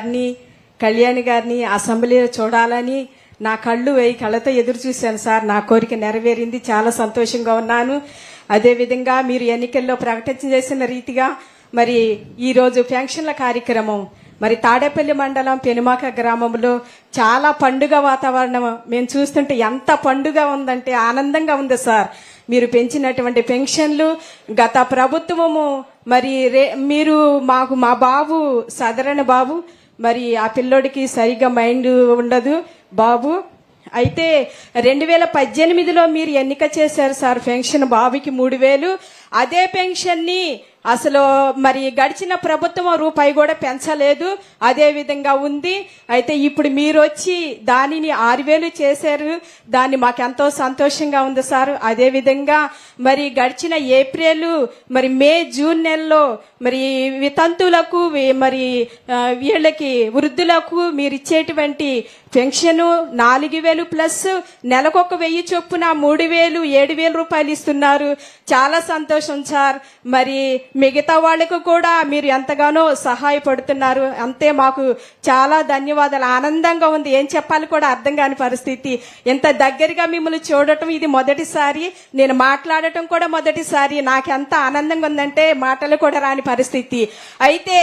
గారిని, కళ్యాణి గారిని అసెంబ్లీలో చూడాలని నా కళ్ళు 1000 కళ్ళతో ఎదురు చూశాను సార్. నా కోరిక నెరవేరింది. చాలా సంతోషంగా ఉన్నాను. అదేవిధంగా మీరు ఎన్నికల్లో ప్రకటన చేసిన రీతిగా మరి ఈరోజు పెన్షన్ల కార్యక్రమం మరి తాడేపల్లి మండలం పెనుమాక గ్రామంలో చాలా పండుగ వాతావరణం మేము చూస్తుంటే ఎంత పండుగ ఉందంటే ఆనందంగా ఉంది సార్. మీరు పెంచినటువంటి పెన్షన్లు గత ప్రభుత్వము మరి మీరు మా బాబు సాధారణ బాబు మరి ఆ పిల్లోడికి సరిగ్గా మైండ్ ఉండదు బాబు. అయితే 2018లో మీరు ఎన్నిక చేశారు సార్. పెన్షన్ బాబుకి 3000. అదే పెన్షన్ ని అసలు మరి గడిచిన ప్రభుత్వం రూపాయి కూడా పెంచలేదు, అదే విధంగా ఉంది. అయితే ఇప్పుడు మీరు వచ్చి దానిని 6000 చేశారు. దాన్ని మాకెంతో సంతోషంగా ఉంది సార్. అదే విధంగా మరి గడిచిన ఏప్రిల్ మరి మే జూన్ నెలలో మరి వితంతులకు మరి వీళ్ళకి వృద్ధులకు మీరు ఇచ్చేటువంటి పెన్షన్ 4000 ప్లస్ నెలకొక 1000 చొప్పున 3000 7,000 రూపాయలు ఇస్తున్నారు. చాలా సంతోషం సార్. మరి మిగతా వాళ్ళకు కూడా మీరు ఎంతగానో సహాయపడుతున్నారు. అంతే మాకు చాలా ధన్యవాదాలు. ఆనందంగా ఉంది. ఏం చెప్పాలి కూడా అర్థం కాని పరిస్థితి. ఎంత దగ్గరగా మిమ్మల్ని చూడటం ఇది మొదటిసారి, నేను మాట్లాడటం కూడా మొదటిసారి. నాకెంత ఆనందంగా ఉందంటే మాటలు కూడా రాని పరిస్థితి. అయితే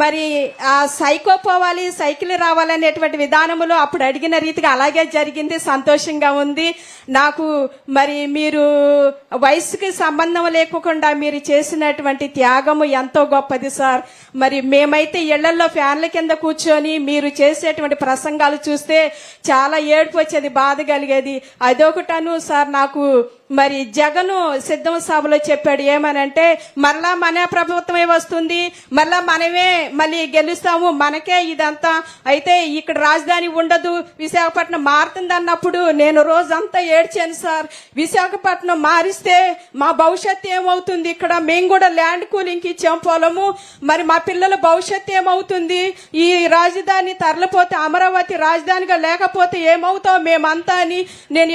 మరి ఆ సైకో పోవాలి సైకిల్ రావాలనేటువంటి విధానంలో అప్పుడు అడిగిన రీతిగా అలాగే జరిగింది. సంతోషంగా ఉంది నాకు. మరి మీరు వయసుకి సంబంధం లేకుండా మీరు చేసినటువంటి త్యాగము ఎంతో గొప్పది సార్. మరి మేమైతే ఇళ్లలో ఫ్యాన్ల కింద కూర్చొని మీరు చేసేటువంటి ప్రసంగాలు చూస్తే చాలా ఏడుపు వచ్చేది, బాధ కలిగేది. అదొకటను సార్. నాకు మరి జగను సిద్ధం సభలో చెప్పాడు ఏమనంటే మళ్ళా మన ప్రభుత్వమే వస్తుంది, మళ్ళా మనమే మళ్ళీ గెలుస్తాము, మనకే ఇదంతా. అయితే ఇక్కడ రాజధాని ఉండదు, విశాఖపట్నం మారుతుంది అన్నప్పుడు నేను రోజంతా ఏడ్చాను సార్. విశాఖపట్నం మారిస్తే మా భవిష్యత్తు ఏమవుతుంది? ఇక్కడ మేము కూడా ల్యాండ్ కూలింగ్కి ఇచ్చాం పొలము. మరి మా పిల్లల భవిష్యత్తు ఏమవుతుంది? ఈ రాజధాని తరలిపోతే అమరావతి రాజధానిగా లేకపోతే ఏమవుతాం మేమంతా అని నేను